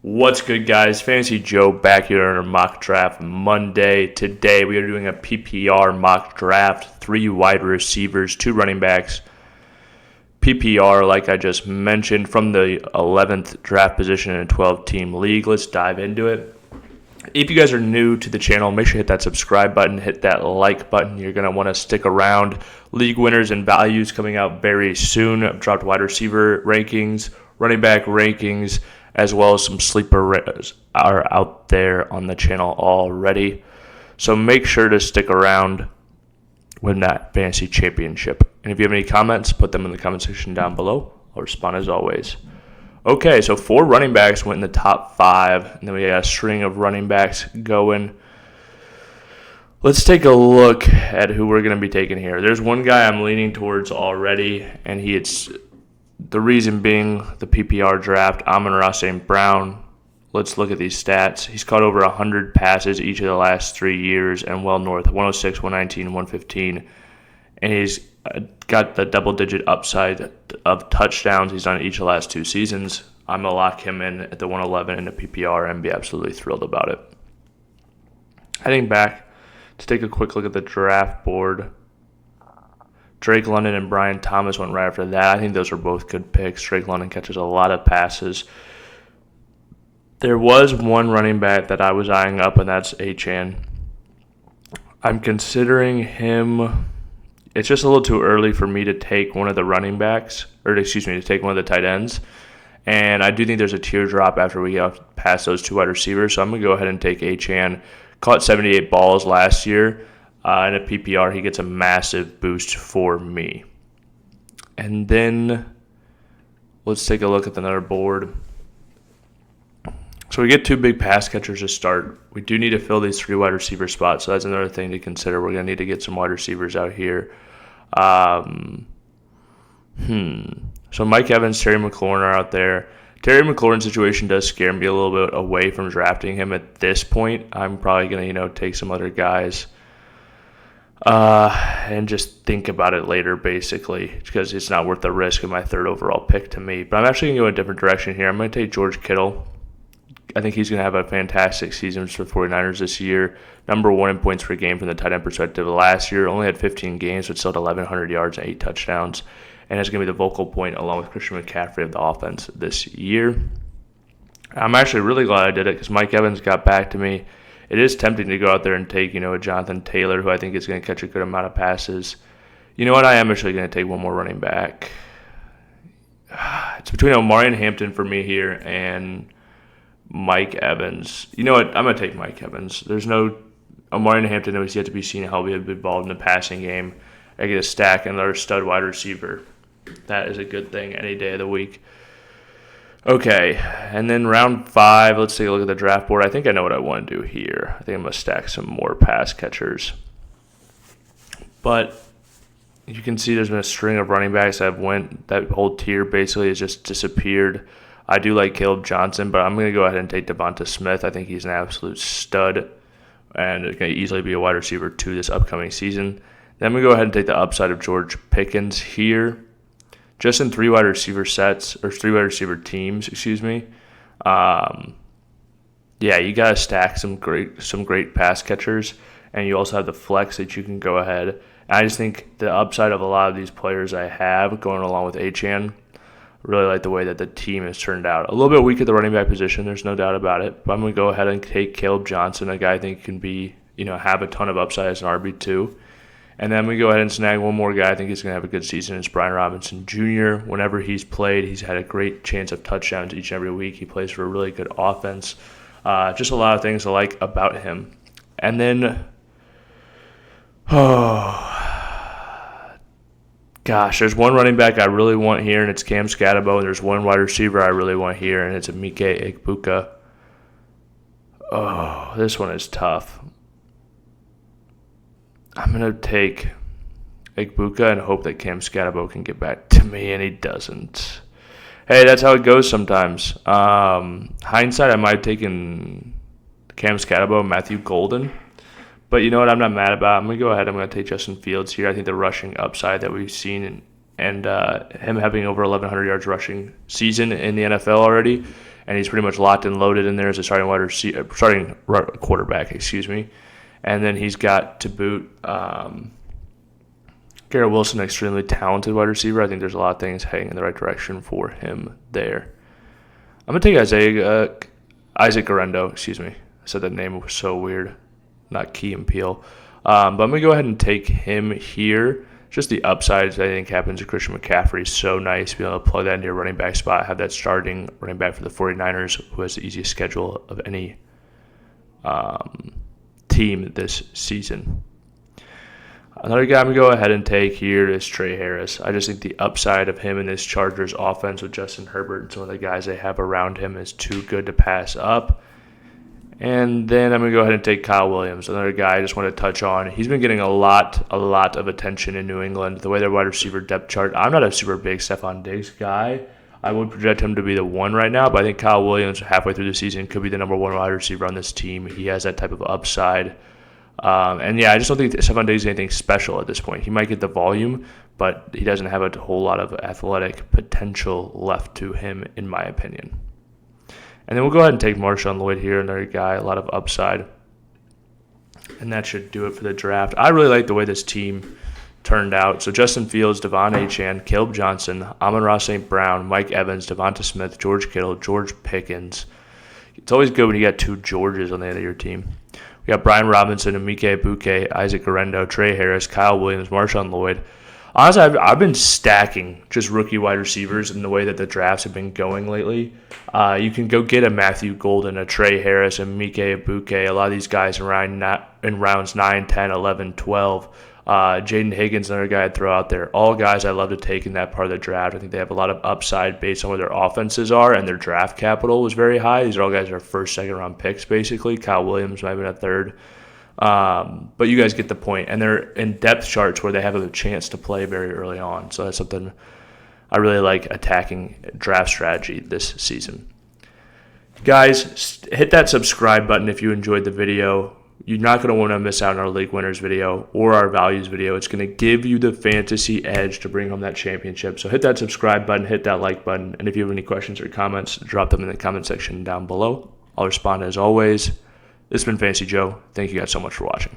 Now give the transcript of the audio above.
What's good, guys? Fantasy Joe back here on our mock draft Monday. Today we are doing a PPR mock draft. 3 wide receivers, 2 running backs. PPR, like I just mentioned, from the 11th draft position in a 12-team league. Let's dive into it. If you guys are new to the channel, make sure you hit that subscribe button, hit that like button. You're going to want to stick around. League winners and values coming out very soon. I've dropped wide receiver rankings, running back rankings, as well as some sleeper are out there on the channel already. So make sure to stick around with that fantasy championship. And if you have any comments, put them in the comment section down below. I'll respond as always. Okay, so 4 running backs went in the top 5, and then we got a string of running backs going. Let's take a look at who we're going to be taking here. There's one guy I'm leaning towards already, and the reason being the PPR draft, Amon-Ra St. Brown. Let's look at these stats. He's caught over 100 passes each of the last 3 years and well north, 106, 119, 115. And he's got the double-digit upside of touchdowns he's done each of the last 2 seasons. I'm going to lock him in at the 111 in the PPR and be absolutely thrilled about it. Heading back to take a quick look at the draft board. Drake London and Brian Thomas went right after that. I think those are both good picks. Drake London catches a lot of passes. There was one running back that I was eyeing up, and that's Achane. I'm considering him. It's just a little too early for me to take one of the running backs, to take one of the tight ends. And I do think there's a teardrop after we get past those 2 wide receivers. So I'm going to go ahead and take Achane. Caught 78 balls last year. In a PPR, he gets a massive boost for me. And then let's take a look at another board. So we get 2 big pass catchers to start. We do need to fill these 3 wide receiver spots, so that's another thing to consider. We're going to need to get some wide receivers out here. So Mike Evans, Terry McLaurin are out there. Terry McLaurin's situation does scare me a little bit away from drafting him at this point. I'm probably going to, take some other guys. And just think about it later, basically, because it's not worth the risk of my 3rd overall pick to me. But I'm actually going to go in a different direction here. I'm going to take George Kittle. I think he's going to have a fantastic season for the 49ers this year. Number 1 in points per game from the tight end perspective. Last year, only had 15 games, but still had 1,100 yards and 8 touchdowns. And it's going to be the vocal point along with Christian McCaffrey of the offense this year. I'm actually really glad I did it because Mike Evans got back to me. It is tempting to go out there and take, a Jonathan Taylor, who I think is going to catch a good amount of passes. You know what? I am actually going to take one more running back. It's between Omarion and Hampton for me here and Mike Evans. You know what? I'm going to take Mike Evans. There's no Omarion and Hampton that was yet to be seen how we have been involved in the passing game. I get a stack and another stud wide receiver. That is a good thing any day of the week. Okay, and then round 5, let's take a look at the draft board. I think I know what I want to do here. I think I'm going to stack some more pass catchers. But you can see there's been a string of running backs that whole tier basically has just disappeared. I do like Caleb Johnson, but I'm going to go ahead and take Devonta Smith. I think he's an absolute stud and it's going to easily be a wide receiver 2 this upcoming season. Then I'm going to go ahead and take the upside of George Pickens here. Just in 3 wide receiver sets, or 3 wide receiver teams, Yeah, you got to stack some great pass catchers, and you also have the flex that you can go ahead. And I just think the upside of a lot of these players I have going along with Achane, really like the way that the team has turned out. A little bit weak at the running back position, there's no doubt about it, but I'm going to go ahead and take Caleb Johnson, a guy I think can be, have a ton of upside as an RB2. And then we go ahead and snag one more guy I think he's going to have a good season. It's Brian Robinson Jr. Whenever he's played, he's had a great chance of touchdowns each and every week. He plays for a really good offense. Just a lot of things I like about him. And then, there's one running back I really want here, and it's Cam Scatabo. And there's one wide receiver I really want here, and it's Emeka Puka. Oh, this one is tough. I'm going to take Puka and hope that Cam Scatabo can get back to me, and he doesn't. Hey, that's how it goes sometimes. Hindsight, I might have taken Cam Scatabo and Matthew Golden. But you know what I'm not mad about? I'm going to go ahead. I'm going to take Justin Fields here. I think the rushing upside that we've seen and him having over 1,100 yards rushing season in the NFL already and he's pretty much locked and loaded in there as a starting quarterback, And then he's got to boot Garrett Wilson, an extremely talented wide receiver. I think there's a lot of things heading in the right direction for him there. I'm going to take Isaac Guerendo, I said that name was so weird, not Key and Peele. But I'm going to go ahead and take him here. Just the upsides I think happens to Christian McCaffrey is so nice, being able to plug that into your running back spot, have that starting running back for the 49ers, who has the easiest schedule of any team this season. Another guy I'm going to go ahead and take here is Trey Harris. I just think the upside of him in this Chargers offense with Justin Herbert and some of the guys they have around him is too good to pass up. And then I'm going to go ahead and take Kyle Williams, another guy I just want to touch on. He's been getting a lot of attention in New England. The way their wide receiver depth chart, I'm not a super big Stephon Diggs guy. I would project him to be the one right now, but I think Kyle Williams halfway through the season could be the number one wide receiver on this team. He has that type of upside. I just don't think Stephon Diggs is anything special at this point. He might get the volume, but he doesn't have a whole lot of athletic potential left to him, in my opinion. And then we'll go ahead and take Marshawn Lloyd here, another guy, a lot of upside. And that should do it for the draft. I really like the way this team turned out. So Justin Fields, Devon Achane, Caleb Johnson, Amon-Ra St. Brown, Mike Evans, Devonta Smith, George Kittle, George Pickens. It's always good when you got two Georges on the end of your team. We got Brian Robinson, Emeka Egbuka, Isaac Guerendo, Trey Harris, Kyle Williams, Marshawn Lloyd. Honestly, I've been stacking just rookie wide receivers in the way that the drafts have been going lately. You can go get a Matthew Golden, a Trey Harris, a Emeka Egbuka, a lot of these guys in rounds 9, 10, 11, 12. Jaden Higgins, another guy I'd throw out there. All guys I love to take in that part of the draft. I think they have a lot of upside based on where their offenses are, and their draft capital was very high. These are all guys that are first, second round picks, basically. Kyle Williams might have been a third. But you guys get the point. And they're in depth charts where they have a chance to play very early on. So that's something I really like attacking draft strategy this season. Guys, hit that subscribe button if you enjoyed the video. You're not going to want to miss out on our League Winners video or our Values video. It's going to give you the fantasy edge to bring home that championship. So hit that subscribe button, hit that like button, and if you have any questions or comments, drop them in the comment section down below. I'll respond as always. This has been Fantasy Joe. Thank you guys so much for watching.